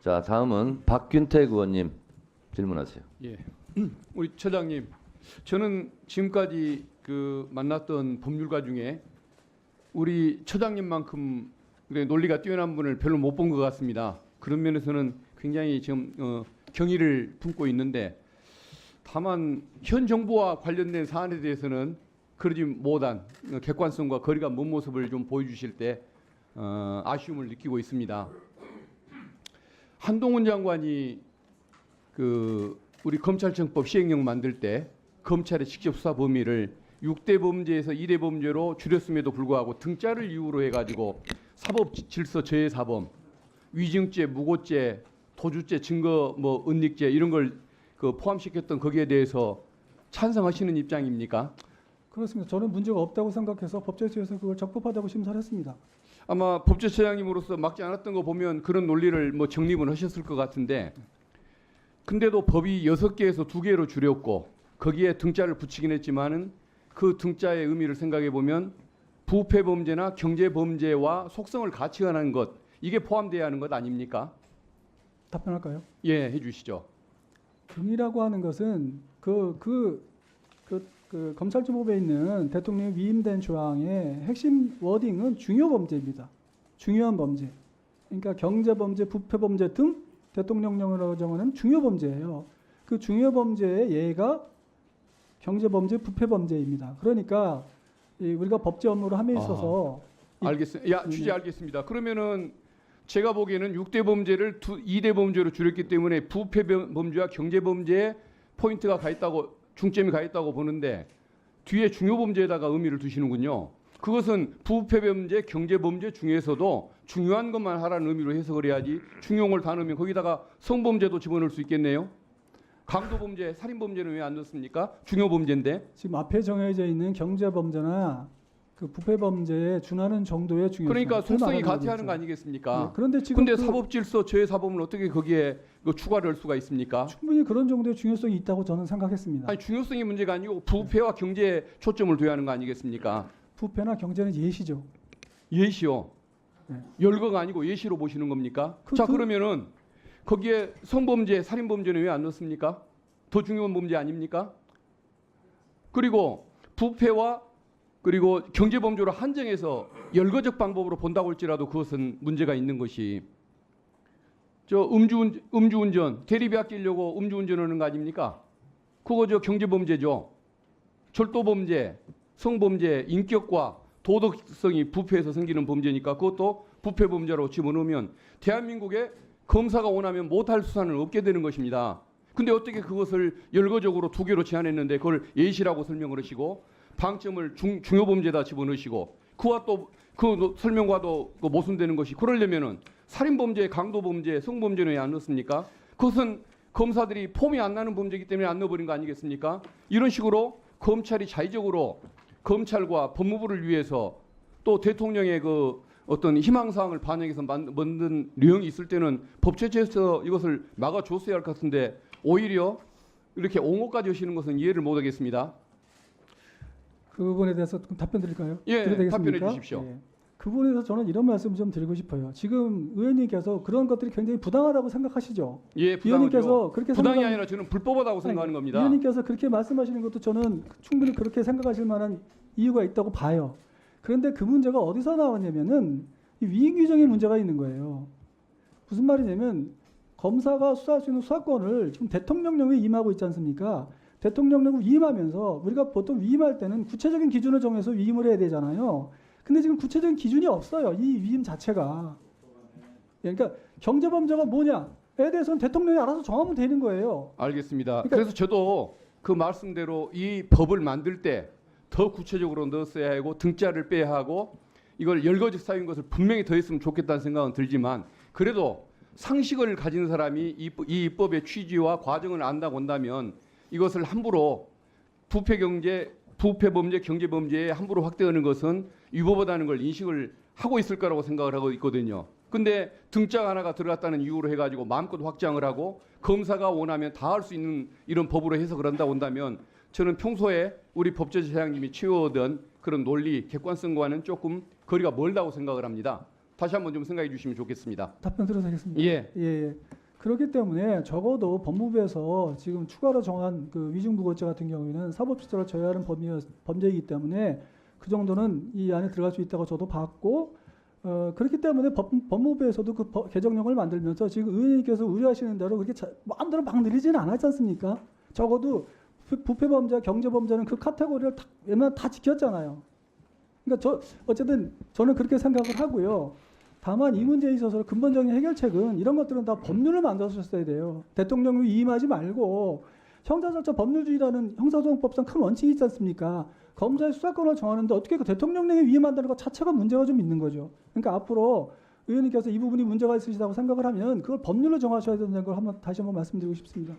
자, 다음은 박균택 의원님 질문하세요. 예, 우리 처장님, 저는 지금까지 만났던 법률가 중에 우리 처장님만큼 논리가 뛰어난 분을 별로 못 본 것 같습니다. 그런 면에서는 굉장히 지금 경의를 품고 있는데, 다만 현 정부와 관련된 사안에 대해서는 그러지 못한 객관성과 거리가 먼 모습을 좀 보여주실 때 아쉬움을 느끼고 있습니다. 한동훈 장관이 우리 검찰청법 시행령 만들 때 검찰의 직접 수사 범위를 6대 범죄에서 2대 범죄로 줄였음에도 불구하고 등자를 이유로 해가지고 사법 질서 저해 사범, 위증죄, 무고죄, 도주죄, 증거 은닉죄 이런 걸 포함시켰던 거기에 대해서 찬성하시는 입장입니까? 그렇습니다. 저는 문제가 없다고 생각해서 법제처에서 그걸 적법하다고 심사를 했습니다. 아마 법제처장님으로서 막지 않았던 거 보면 그런 논리를 정립은 하셨을 것 같은데, 근데도 법이 6개에서 2개로 줄였고 거기에 등자를 붙이긴 했지만은 그 등자의 의미를 생각해 보면 부패 범죄나 경제 범죄와 속성을 같이 하는 것, 이게 포함돼야 하는 것 아닙니까? 답변할까요? 예, 해주시죠. 등이라고 하는 것은 검찰청법에 있는 대통령이 위임된 조항의 핵심 워딩은 중요 범죄입니다. 중요한 범죄. 그러니까 경제 범죄, 부패 범죄 등 대통령령으로 정하는 중요 범죄예요. 그 중요 범죄의 예가 경제 범죄, 부패 범죄입니다. 그러니까 우리가 법제 업무를 함에 있어서 알겠습니다. 취재 알겠습니다. 그러면은 제가 보기에는 6대 범죄를 2대 범죄로 줄였기 때문에 부패 범죄와 경제 범죄에 포인트가 가 있다고, 중점이 가 있다고 보는데 뒤에 중요 범죄에다가 의미를 두시는군요. 그것은 부패 범죄, 경제 범죄 중에서도 중요한 것만 하라는 의미로 해석을 해야지 중용을 다 넣으면 거기다가 성범죄도 집어넣을 수 있겠네요. 강도 범죄, 살인 범죄는 왜 안 넣습니까? 중요 범죄인데. 지금 앞에 정해져 있는 경제 범죄나 그 부패 범죄에 준하는 정도의 중요성. 그러니까 속성이 같이 하는 거 아니겠습니까? 네, 그런데 지금 사법질서 저해 사범을 어떻게 거기에 추가를 할 수가 있습니까? 충분히 그런 정도의 중요성이 있다고 저는 생각했습니다. 아니, 중요성이 문제가 아니고 부패와 경제에 초점을 둬야 하는 거 아니겠습니까? 부패나 경제는 예시죠. 예시요. 네. 열거가 아니고 예시로 보시는 겁니까? 그러면은 거기에 성범죄, 살인범죄는 왜 안 넣습니까? 더 중요한 범죄 아닙니까? 그리고 부패와 그리고 경제범죄로 한정해서 열거적 방법으로 본다고 할지라도 그것은 문제가 있는 것이, 음주운전, 대리비 아끼려고 음주운전하는 거 아닙니까? 그거 경제범죄죠. 절도범죄, 성범죄, 인격과 도덕성이 부패해서 생기는 범죄니까 그것도 부패범죄로 집어넣으면 대한민국에 검사가 원하면 못할 수사는 없게 되는 것입니다. 근데 어떻게 그것을 열거적으로 2개로 제한했는데 그걸 예시라고 설명을 하시고 방점을 중요 범죄에다 집어넣으시고 그와 또 그 설명과도 모순되는 것이, 그러려면은 살인 범죄, 강도 범죄, 성범죄는 왜 안 넣습니까? 그것은 검사들이 폼이 안 나는 범죄이기 때문에 안 넣어버린 거 아니겠습니까? 이런 식으로 검찰이 자의적으로 검찰과 법무부를 위해서 또 대통령의 어떤 희망사항을 반영해서 만든 내용이 있을 때는 법제처에서 이것을 막아줬어야 할 것 같은데 오히려 이렇게 옹호까지 하시는 것은 이해를 못하겠습니다. 그 부분에 대해서 답변 드릴까요? 예, 되겠습니까? 답변해 주십시오. 예. 그 부분에 대해서 저는 이런 말씀 좀 드리고 싶어요. 지금 의원님께서 그런 것들이 굉장히 부당하다고 생각하시죠? 예, 의원님께서 그렇게 부당이 아니라 저는 불법하다고 생각하는 겁니다. 의원님께서 그렇게 말씀하시는 것도 저는 충분히 그렇게 생각하실 만한 이유가 있다고 봐요. 그런데 그 문제가 어디서 나왔냐면은 이 위임 규정의 문제가 있는 거예요. 무슨 말이냐면 검사가 수사할 수 있는 수사권을 지금 대통령령에 위임하고 있지 않습니까? 대통령령을 위임하면서 우리가 보통 위임할 때는 구체적인 기준을 정해서 위임을 해야 되잖아요. 근데 지금 구체적인 기준이 없어요. 이 위임 자체가. 그러니까 경제범죄가 뭐냐에 대해서는 대통령이 알아서 정하면 되는 거예요. 알겠습니다. 그러니까 그래서 저도 그 말씀대로 이 법을 만들 때 더 구체적으로 넣었어야 하고 등자를 빼야 하고 이걸 열거적 사유인 것을 분명히 더했으면 좋겠다는 생각은 들지만, 그래도 상식을 가진 사람이 이 입법의 취지와 과정을 안다고 한다면 이것을 함부로 부패 범죄, 경제 범죄에 함부로 확대하는 것은 위법하다는 걸 인식을 하고 있을 거라고 생각을 하고 있거든요. 근데 등짝 하나가 들어갔다는 이유로 해가지고 마음껏 확장을 하고 검사가 원하면 다 할 수 있는 이런 법으로 해석을 한다고 한다면 저는 평소에 우리 법제처장님이 취해오던 그런 논리, 객관성과는 조금 거리가 멀다고 생각을 합니다. 다시 한번 좀 생각해 주시면 좋겠습니다. 답변 들어서 하겠습니다. 예. 예. 그렇기 때문에 적어도 법무부에서 지금 추가로 정한 그 위증부고죄 같은 경우에는 사법시설을 저해하는 범죄이기 때문에 그 정도는 이 안에 들어갈 수 있다고 저도 봤고, 그렇기 때문에 법무부에서도 그 개정령을 만들면서 지금 의원님께서 우려하시는 대로 그렇게 마음대로 막 늘리지는 않았지 않습니까? 적어도 부패범죄, 경제범죄는 그 카테고리를 웬만하면 다 지켰잖아요. 그러니까 어쨌든 저는 그렇게 생각을 하고요. 다만 이 문제에 있어서 근본적인 해결책은 이런 것들은 다 법률을 만들었어야 돼요. 대통령이 위임하지 말고 형사절차 법률주의라는 형사소송법상 큰 원칙이 있지 않습니까? 검사의 수사권을 정하는데 어떻게 그 대통령령에 위임한다는 것 자체가 문제가 좀 있는 거죠. 그러니까 앞으로 의원님께서 이 부분이 문제가 있으시다고 생각을 하면 그걸 법률로 정하셔야 된다는 걸 다시 한번 말씀드리고 싶습니다.